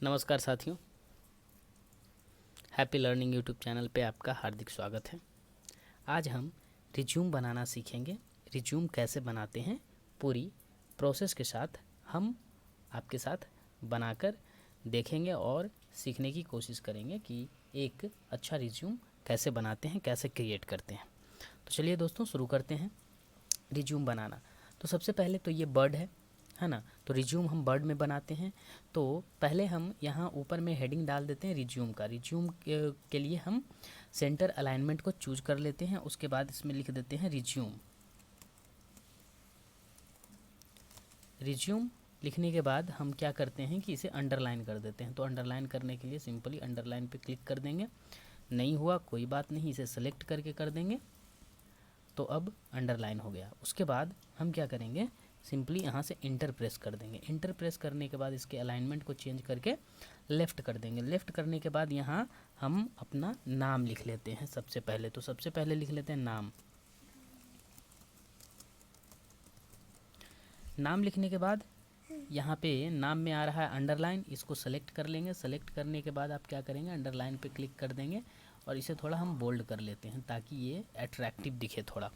नमस्कार साथियों, happy learning YouTube channel पे आपका हार्दिक स्वागत है। आज हम रिज्यूम बनाना सीखेंगे। रिज्यूम कैसे बनाते हैं पूरी प्रोसेस के साथ हम आपके साथ बनाकर देखेंगे और सीखने की कोशिश करेंगे कि एक अच्छा रिज्यूम कैसे बनाते हैं, कैसे क्रिएट करते हैं। तो चलिए दोस्तों शुरू करते हैं रिज्यूम बनाना। तो सबसे पहले तो ये वर्ड है ना। तो रिज्यूम हम वर्ड में बनाते हैं। तो पहले हम यहाँ ऊपर में हेडिंग डाल देते हैं रिज्यूम का। रिज्यूम के लिए हम सेंटर अलाइनमेंट को चूज कर लेते हैं। उसके बाद इसमें लिख देते हैं रिज्यूम। रिज्यूम लिखने के बाद हम क्या करते हैं कि इसे अंडरलाइन कर देते हैं। तो अंडरलाइन करने के लिए सिंपली अंडरलाइन पे क्लिक कर देंगे। नहीं हुआ कोई बात नहीं, इसे सेलेक्ट करके कर देंगे। तो अब अंडरलाइन हो गया। उसके बाद हम क्या करेंगे, सिंपली यहाँ से इंटर प्रेस कर देंगे। इंटर प्रेस करने के बाद इसके अलाइनमेंट को चेंज करके लेफ़्ट कर देंगे। लेफ़्ट करने के बाद यहाँ हम अपना नाम लिख लेते हैं सबसे पहले। तो सबसे पहले लिख लेते हैं नाम। नाम लिखने के बाद यहाँ पे नाम में आ रहा है अंडरलाइन, इसको सेलेक्ट कर लेंगे। सेलेक्ट करने के बाद आप क्या करेंगे, अंडरलाइन पे क्लिक कर देंगे और इसे थोड़ा हम बोल्ड कर लेते हैं ताकि ये अट्रैक्टिव दिखे थोड़ा।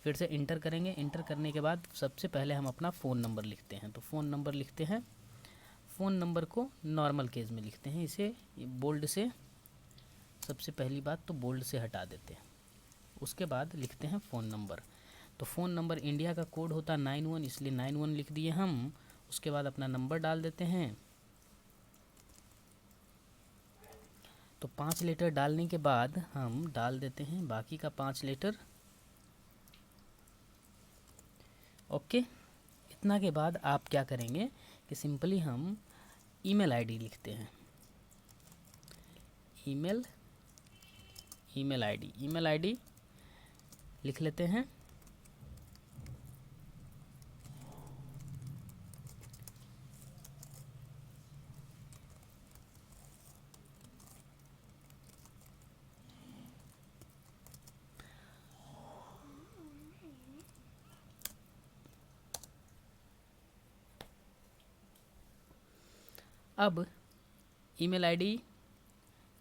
फिर से इंटर करेंगे। इंटर करने के बाद सबसे पहले हम अपना फ़ोन नंबर लिखते हैं। तो फ़ोन नंबर लिखते हैं। फ़ोन नंबर को नॉर्मल केस में लिखते हैं। इसे बोल्ड से, सबसे पहली बात तो बोल्ड से हटा देते हैं। उसके बाद लिखते हैं फ़ोन नंबर। तो फ़ोन नंबर इंडिया का कोड होता है 91, इसलिए 91 लिख दिए हम। उसके बाद अपना नंबर डाल देते हैं। तो 5 लेटर डालने के बाद हम डाल देते हैं बाकी का 5 लेटर। ओके, इतना के बाद आप क्या करेंगे कि सिंपली हम ईमेल आईडी लिखते हैं। ईमेल आईडी लिख लेते हैं। अब ईमेल आईडी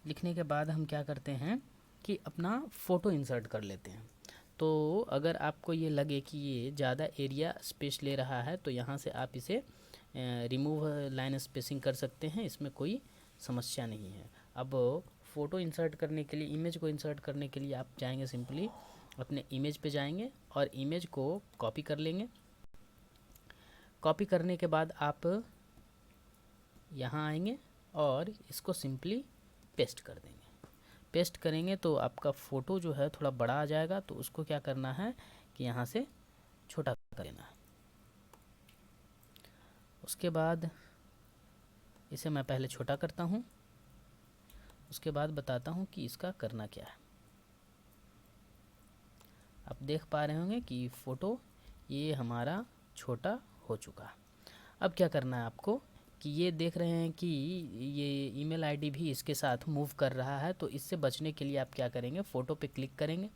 लिखने के बाद हम क्या करते हैं कि अपना फ़ोटो इंसर्ट कर लेते हैं। तो अगर आपको ये लगे कि ये ज़्यादा एरिया स्पेस ले रहा है तो यहाँ से आप इसे रिमूव लाइन स्पेसिंग कर सकते हैं, इसमें कोई समस्या नहीं है। अब फ़ोटो इंसर्ट करने के लिए, इमेज को इंसर्ट करने के लिए आप जाएंगे, सिंपली अपने इमेज पे जाएंगे और इमेज को कॉपी कर लेंगे। कॉपी करने के बाद आप यहाँ आएंगे और इसको सिंपली पेस्ट कर देंगे। पेस्ट करेंगे तो आपका फ़ोटो जो है थोड़ा बड़ा आ जाएगा। तो उसको क्या करना है कि यहाँ से छोटा कर लेना है। उसके बाद इसे मैं पहले छोटा करता हूँ, उसके बाद बताता हूँ कि इसका करना क्या है। आप देख पा रहे होंगे कि फ़ोटो ये हमारा छोटा हो चुका। अब क्या करना है आपको कि ये देख रहे हैं कि ये ईमेल आईडी भी इसके साथ मूव कर रहा है। तो इससे बचने के लिए आप क्या करेंगे, फ़ोटो पे क्लिक करेंगे।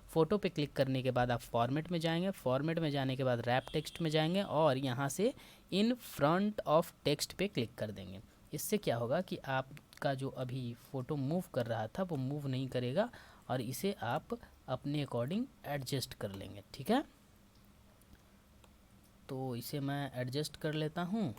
फ़ोटो पे क्लिक करने के बाद आप फॉर्मेट में जाएंगे। फॉर्मेट में जाने के बाद रैप टेक्स्ट में जाएंगे और यहाँ से इन फ्रंट ऑफ टेक्स्ट पे क्लिक कर देंगे। इससे क्या होगा कि आपका जो अभी फ़ोटो मूव कर रहा था वो मूव नहीं करेगा और इसे आप अपने अकॉर्डिंग एडजस्ट कर लेंगे। ठीक है, तो इसे मैं एडजस्ट कर लेता हूँ।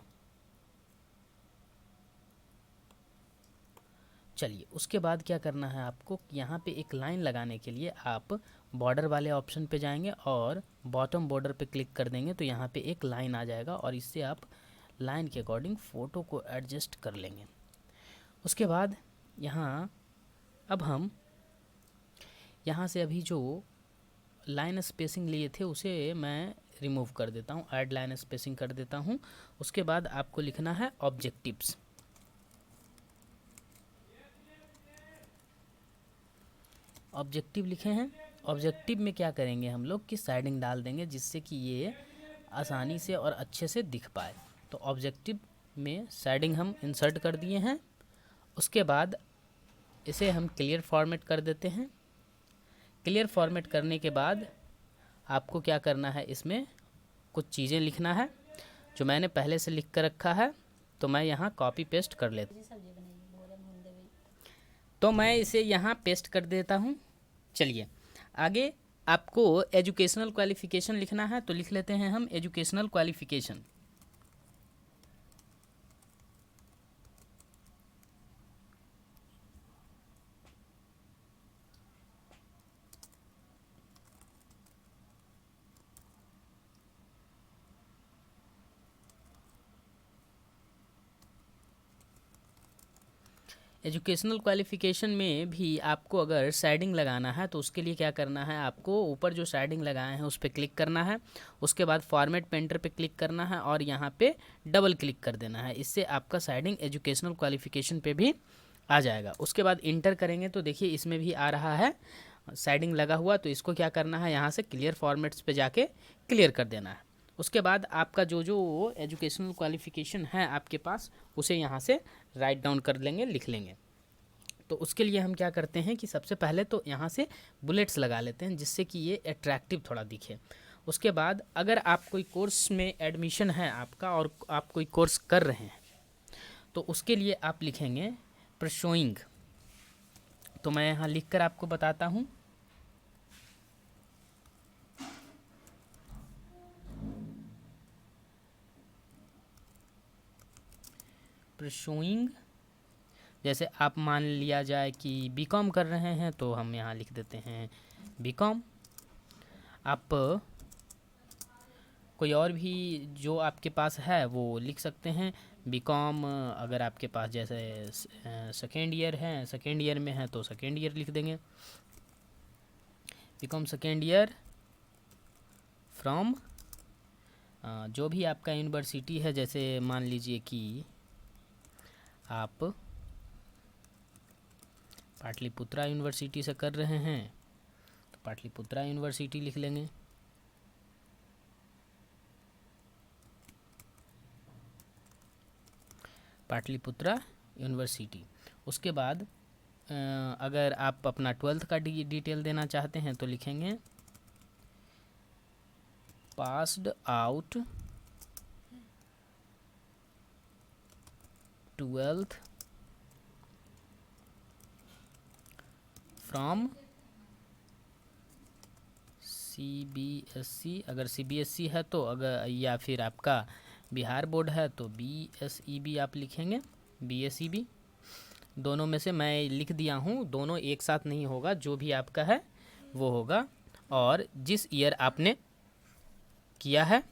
चलिए, उसके बाद क्या करना है आपको, यहाँ पे एक लाइन लगाने के लिए आप बॉर्डर वाले ऑप्शन पे जाएंगे और बॉटम बॉर्डर पे क्लिक कर देंगे। तो यहाँ पे एक लाइन आ जाएगा और इससे आप लाइन के अकॉर्डिंग फ़ोटो को एडजस्ट कर लेंगे। उसके बाद यहाँ अब हम यहाँ से अभी जो लाइन स्पेसिंग लिए थे उसे मैं रिमूव कर देता हूँ, ऐड लाइन स्पेसिंग कर देता हूँ। उसके बाद आपको लिखना है ऑब्जेक्टिव्स। ऑब्जेक्टिव लिखे हैं। ऑब्जेक्टिव में क्या करेंगे हम लोग कि साइडिंग डाल देंगे जिससे कि ये आसानी से और अच्छे से दिख पाए। तो ऑब्जेक्टिव में साइडिंग हम इंसर्ट कर दिए हैं। उसके बाद इसे हम क्लियर फॉर्मेट कर देते हैं। क्लियर फॉर्मेट करने के बाद आपको क्या करना है, इसमें कुछ चीज़ें लिखना है जो मैंने पहले से लिख कर रखा है। तो मैं यहाँ कॉपी पेस्ट कर लेता हूँ। तो मैं इसे यहाँ पेस्ट कर देता हूँ। चलिए आगे आपको एजुकेशनल क्वालिफ़िकेशन लिखना है, तो लिख लेते हैं हम एजुकेशनल क्वालिफ़िकेशन। एजुकेशनल क्वालिफ़िकेशन में भी आपको अगर शेडिंग लगाना है तो उसके लिए क्या करना है, आपको ऊपर जो शेडिंग लगाए हैं उस पर क्लिक करना है, उसके बाद फॉर्मेट पेंटर पे क्लिक करना है और यहाँ पे डबल क्लिक कर देना है। इससे आपका शेडिंग एजुकेशनल क्वालिफ़िकेशन पे भी आ जाएगा। उसके बाद इंटर करेंगे तो देखिए इसमें भी आ रहा है शेडिंग लगा हुआ, तो इसको क्या करना है, यहाँ से क्लियर फॉर्मेट्स पे जाके क्लियर कर देना है। उसके बाद आपका जो जो एजुकेशनल क्वालिफ़िकेशन है आपके पास उसे यहाँ से राइट डाउन कर लेंगे, लिख लेंगे। तो उसके लिए हम क्या करते हैं कि सबसे पहले तो यहाँ से बुलेट्स लगा लेते हैं जिससे कि ये अट्रैक्टिव थोड़ा दिखे। उसके बाद अगर आप कोई कोर्स में एडमिशन है आपका और आप कोई कोर्स कर रहे हैं तो उसके लिए आप लिखेंगे परसुइंग। तो मैं यहाँ लिख कर आपको बताता हूँ। परसुइंग, जैसे आप मान लिया जाए कि बीकॉम कर रहे हैं तो हम यहाँ लिख देते हैं बीकॉम। आप कोई और भी जो आपके पास है वो लिख सकते हैं बीकॉम। अगर आपके पास जैसे सेकेंड ईयर है, सेकेंड ईयर में है तो सेकेंड ईयर लिख देंगे, बीकॉम सेकेंड ईयर फ्रॉम जो भी आपका यूनिवर्सिटी है। जैसे मान लीजिए कि आप पाटलिपुत्रा यूनिवर्सिटी से कर रहे हैं तो पाटलिपुत्रा यूनिवर्सिटी लिख लेंगे। पाटलिपुत्रा यूनिवर्सिटी। उसके बाद अगर आप अपना 12th का डिटेल देना चाहते हैं तो लिखेंगे passed out 12th from CBSE। अगर CBSE है तो अगर, या फिर आपका बिहार बोर्ड है तो BSEB आप लिखेंगे, BSEB। दोनों में से मैं लिख दिया हूँ, दोनों एक साथ नहीं होगा, जो भी आपका है वो होगा। और जिस ईयर आपने किया है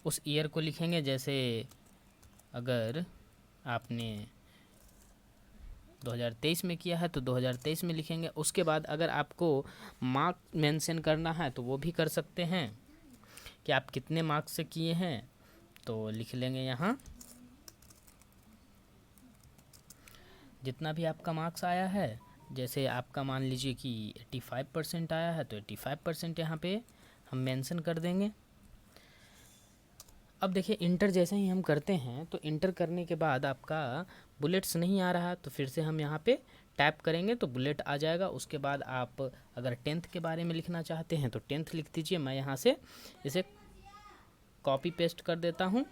उस ईयर को लिखेंगे। जैसे अगर आपने 2023 में किया है तो 2023 में लिखेंगे। उसके बाद अगर आपको मार्क मेंशन करना है तो वो भी कर सकते हैं कि आप कितने मार्क्स से किए हैं, तो लिख लेंगे यहाँ जितना भी आपका मार्क्स आया है। जैसे आपका मान लीजिए कि 85% आया है तो 85% यहाँ पे हम मेंशन कर देंगे। अब देखिए इंटर जैसे ही हम करते हैं तो इंटर करने के बाद आपका बुलेट्स नहीं आ रहा तो फिर से हम यहाँ पे टैप करेंगे तो बुलेट आ जाएगा। उसके बाद आप अगर 10th के बारे में लिखना चाहते हैं तो 10th लिख दीजिए। मैं यहाँ से इसे कॉपी पेस्ट कर देता हूँ,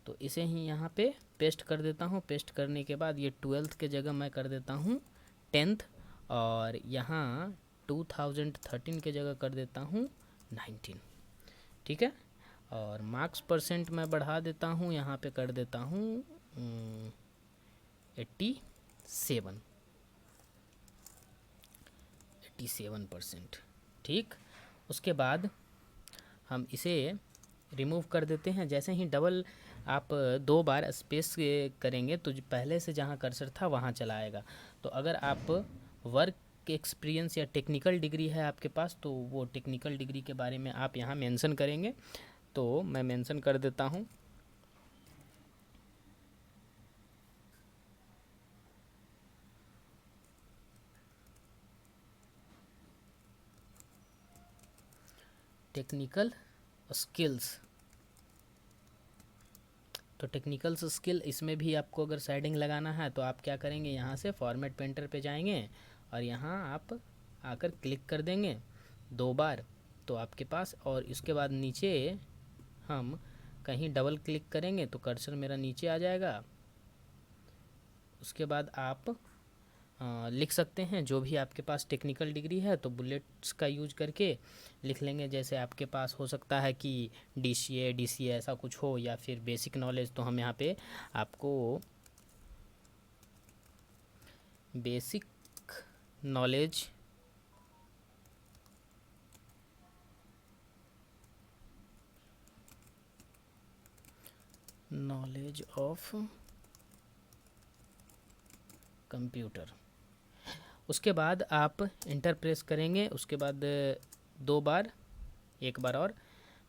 तो इसे ही यहाँ पे पेस्ट कर देता हूँ। पेस्ट करने के बाद ये 12th के जगह मैं कर देता हूँ 10th, और यहाँ 2013 के जगह कर देता हूँ 19। ठीक है, और मार्क्स परसेंट मैं बढ़ा देता हूँ, यहाँ पे कर देता हूँ 87%। ठीक, उसके बाद हम इसे रिमूव कर देते हैं। जैसे ही डबल आप 2 बार स्पेस करेंगे तो जो पहले से जहाँ कर्सर था वहाँ चला आएगा। तो अगर आप वर्क एक्सपीरियंस या टेक्निकल डिग्री है आपके पास तो वो टेक्निकल डिग्री के बारे में आप यहाँ मेंशन करेंगे, तो मैं मेंशन कर देता हूँ। टेक्निकल स्किल्स, तो टेक्निकल स्किल इसमें भी आपको अगर शेडिंग लगाना है तो आप क्या करेंगे, यहाँ से फॉर्मेट पेंटर पे जाएंगे और यहाँ आप आकर क्लिक कर देंगे 2 बार तो आपके पास, और इसके बाद नीचे हम कहीं डबल क्लिक करेंगे तो कर्सर मेरा नीचे आ जाएगा। उसके बाद आप लिख सकते हैं जो भी आपके पास टेक्निकल डिग्री है, तो बुलेट्स का यूज करके लिख लेंगे। जैसे आपके पास हो सकता है कि DCA ऐसा कुछ हो, या फिर बेसिक नॉलेज, तो हम यहाँ पे आपको बेसिक नॉलेज ऑफ कंप्यूटर। उसके बाद आप इंटर प्रेस करेंगे। उसके बाद 2 बार, एक बार और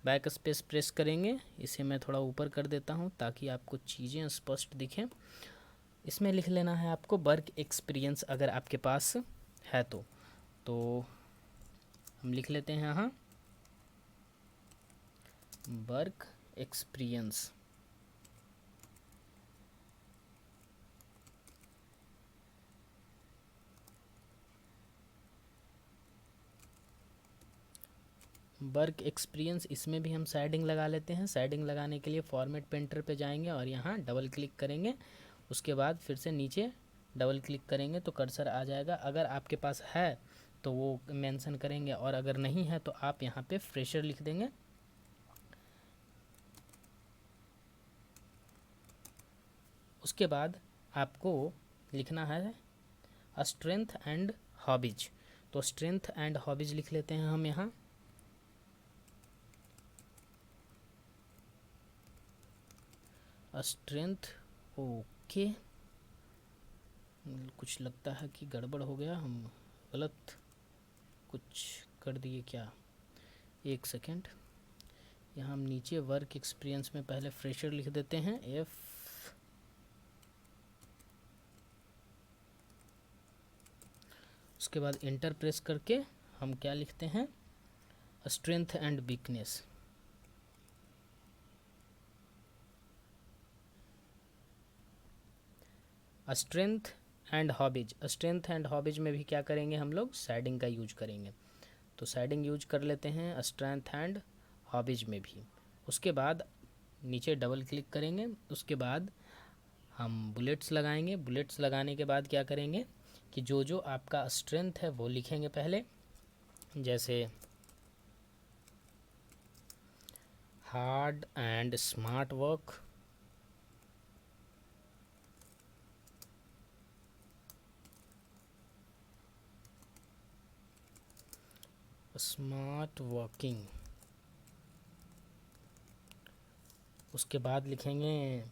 बैक स्पेस प्रेस करेंगे। इसे मैं थोड़ा ऊपर कर देता हूँ ताकि आपको चीज़ें स्पष्ट दिखें। इसमें लिख लेना है आपको वर्क एक्सपीरियंस, अगर आपके पास है तो हम लिख लेते हैं यहाँ वर्क एक्सपीरियंस। वर्क एक्सपीरियंस, इसमें भी हम शेडिंग लगा लेते हैं। शेडिंग लगाने के लिए फॉर्मेट पेंटर पे जाएंगे और यहाँ डबल क्लिक करेंगे। उसके बाद फिर से नीचे डबल क्लिक करेंगे तो कर्सर आ जाएगा। अगर आपके पास है तो वो मेंशन करेंगे, और अगर नहीं है तो आप यहाँ पे फ्रेशर लिख देंगे। उसके बाद आपको लिखना है स्ट्रेंथ एंड हॉबीज। तो स्ट्रेंथ एंड हॉबीज लिख लेते हैं हम यहाँ। Strength, okay. कुछ लगता है कि गड़बड़ हो गया, हम गलत कुछ कर दिए क्या। एक सेकेंड, यहाँ हम नीचे वर्क एक्सपीरियंस में पहले फ्रेशर लिख देते हैं, F। उसके बाद इंटर प्रेस करके हम क्या लिखते हैं, strength and weakness. Strength and hobbies. Strength and hobbies में भी क्या करेंगे हम लोग, शेडिंग का यूज करेंगे। तो शेडिंग यूज कर लेते हैं स्ट्रेंथ एंड हॉबीज में भी। उसके बाद नीचे डबल क्लिक करेंगे। उसके बाद हम बुलेट्स लगाएंगे। बुलेट्स लगाने के बाद क्या करेंगे कि जो जो आपका स्ट्रेंथ है वो लिखेंगे पहले। जैसे hard and smart work, smart working. उसके बाद लिखेंगे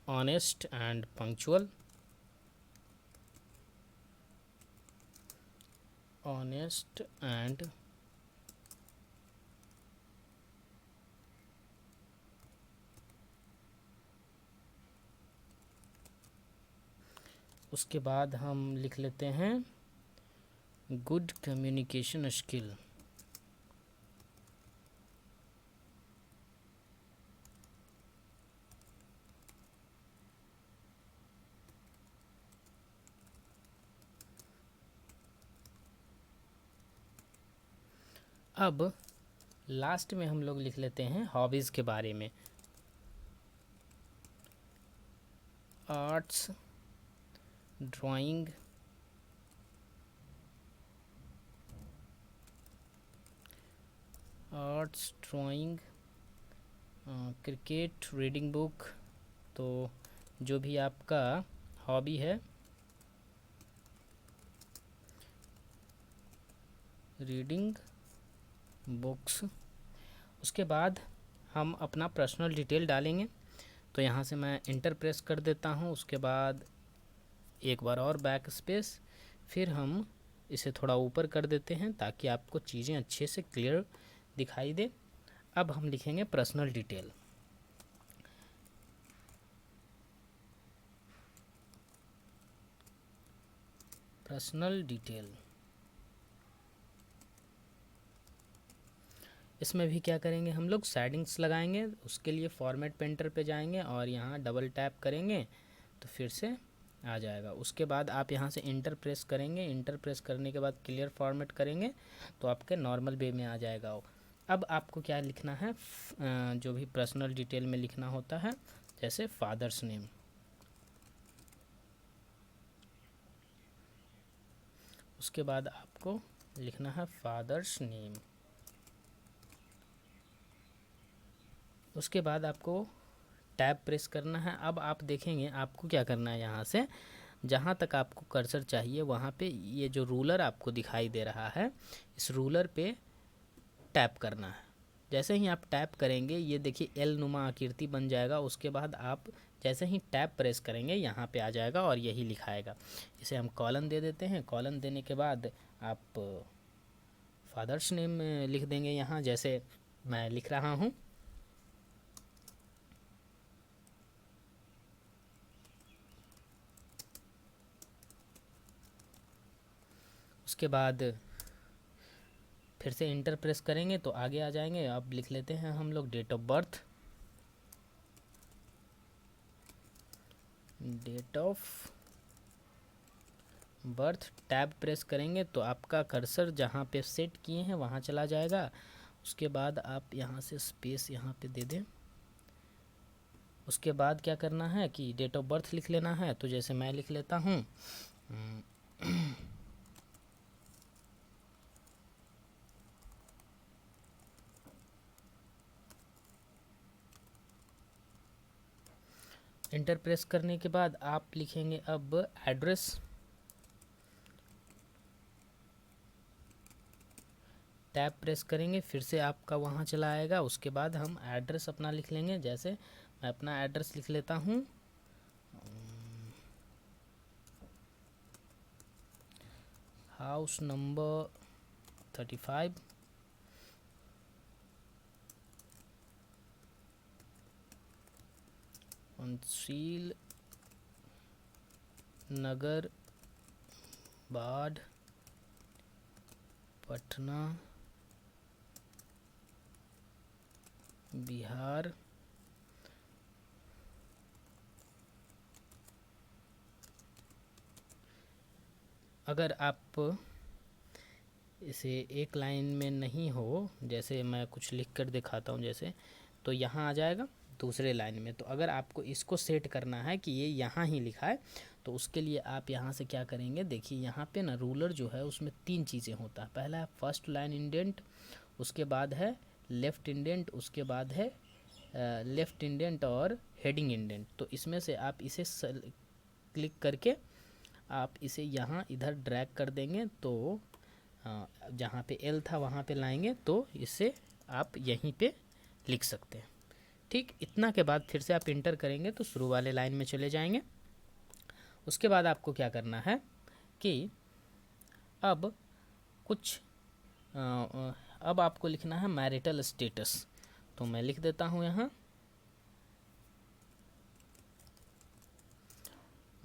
honest and punctual, honest and उसके बाद हम लिख लेते हैं गुड कम्युनिकेशन स्किल। अब लास्ट में हम लोग लिख लेते हैं हॉबीज़ के बारे में। Arts, drawing, cricket, reading book. तो जो भी आपका हॉबी है, रीडिंग बुक्स। उसके बाद हम अपना पर्सनल डिटेल डालेंगे। तो यहाँ से मैं इंटर प्रेस कर देता हूँ। उसके बाद एक बार और बैक स्पेस, फिर हम इसे थोड़ा ऊपर कर देते हैं ताकि आपको चीज़ें अच्छे से क्लियर दिखाई दे। अब हम लिखेंगे पर्सनल डिटेल। पर्सनल डिटेल, इसमें भी क्या करेंगे हम लोग, शेडिंग्स लगाएंगे। उसके लिए फॉर्मेट पेंटर पे जाएंगे और यहाँ डबल टैप करेंगे तो फिर से आ जाएगा। उसके बाद आप यहाँ से इंटर प्रेस करेंगे। इंटर प्रेस करने के बाद क्लियर फॉर्मेट करेंगे तो आपके नॉर्मल वे में आ जाएगा। अब आपको क्या लिखना है, जो भी पर्सनल डिटेल में लिखना होता है, जैसे फादर्स नेम। उसके बाद आपको लिखना है फादर्स नेम। उसके बाद आपको टैब प्रेस करना है। अब आप देखेंगे आपको क्या करना है, यहाँ से जहाँ तक आपको कर्सर चाहिए वहाँ पे ये जो रूलर आपको दिखाई दे रहा है, इस रूलर पे टैप करना है। जैसे ही आप टैप करेंगे ये देखिए एल नुमा आकृति बन जाएगा। उसके बाद आप जैसे ही टैप प्रेस करेंगे यहाँ पे आ जाएगा और यही लिखाएगा। इसे हम कॉलन दे देते हैं। कॉलन देने के बाद आप फादर्स नेम लिख देंगे यहाँ, जैसे मैं लिख रहा हूँ। उसके बाद फिर से इंटर प्रेस करेंगे तो आगे आ जाएंगे। अब लिख लेते हैं हम लोग date of birth. Date of birth tab press करेंगे तो आपका कर्सर जहाँ पे सेट किए हैं वहाँ चला जाएगा। उसके बाद आप यहाँ से स्पेस यहाँ पे दे दें। उसके बाद क्या करना है कि डेट ऑफ बर्थ लिख लेना है। तो जैसे मैं लिख लेता हूँ इंटर प्रेस करने के बाद आप लिखेंगे अब एड्रेस। टैब प्रेस करेंगे फिर से आपका वहाँ चला आएगा। उसके बाद हम एड्रेस अपना लिख लेंगे। जैसे मैं अपना एड्रेस लिख लेता हूँ, हाउस नंबर 35, पंचशील नगर, बाढ़, पटना, बिहार। अगर आप इसे एक लाइन में नहीं हो, जैसे मैं कुछ लिख कर दिखाता हूँ जैसे, तो यहाँ आ जाएगा दूसरे लाइन में। तो अगर आपको इसको सेट करना है कि ये यहाँ ही लिखा है तो उसके लिए आप यहाँ से क्या करेंगे, देखिए यहाँ पे ना रूलर जो है उसमें 3 चीज़ें होता है। पहला है फर्स्ट लाइन इंडेंट, उसके बाद है लेफ़्ट इंडेंट, उसके बाद है लेफ़्ट इंडेंट और हेडिंग इंडेंट। तो इसमें से आप इसे क्लिक करके आप इसे यहाँ इधर ड्रैग कर देंगे तो जहाँ पे एल था वहाँ पे लाएंगे तो इससे आप यहीं पे लिख सकते हैं। ठीक, इतना के बाद फिर से आप इंटर करेंगे तो शुरू वाले लाइन में चले जाएंगे। उसके बाद आपको क्या करना है कि अब कुछ अब आपको लिखना है मैरिटल स्टेटस। तो मैं लिख देता हूँ यहाँ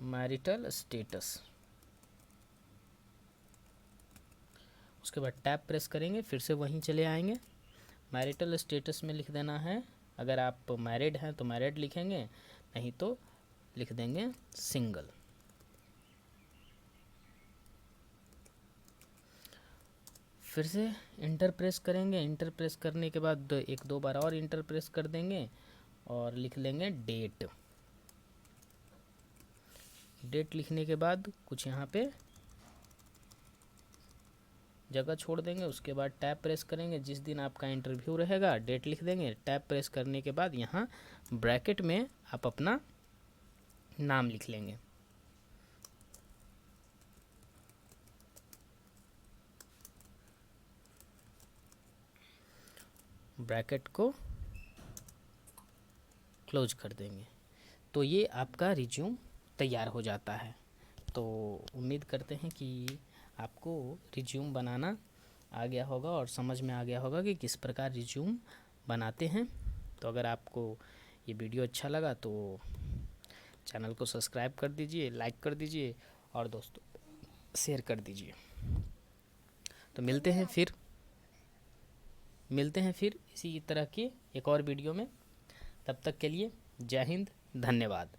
मैरिटल स्टेटस। उसके बाद टैब प्रेस करेंगे फिर से वहीं चले आएंगे। मैरिटल स्टेटस में लिख देना है, अगर आप मैरिड हैं तो मैरिड लिखेंगे, नहीं तो लिख देंगे सिंगल। फिर से इंटर प्रेस करेंगे। इंटर प्रेस करने के बाद 1-2 बार और इंटर प्रेस कर देंगे और लिख लेंगे डेट। डेट लिखने के बाद कुछ यहाँ पे जगह छोड़ देंगे। उसके बाद टैब प्रेस करेंगे, जिस दिन आपका इंटरव्यू रहेगा डेट लिख देंगे। टैब प्रेस करने के बाद यहाँ ब्रैकेट में आप अपना नाम लिख लेंगे। ब्रैकेट को क्लोज कर देंगे तो ये आपका रिज्यूम तैयार हो जाता है। तो उम्मीद करते हैं कि आपको रिज्यूम बनाना आ गया होगा और समझ में आ गया होगा कि किस प्रकार रिज्यूम बनाते हैं। तो अगर आपको ये वीडियो अच्छा लगा तो चैनल को सब्सक्राइब कर दीजिए, लाइक कर दीजिए और दोस्तों शेयर कर दीजिए। तो मिलते हैं फिर इसी तरह की एक और वीडियो में। तब तक के लिए जय हिंद, धन्यवाद।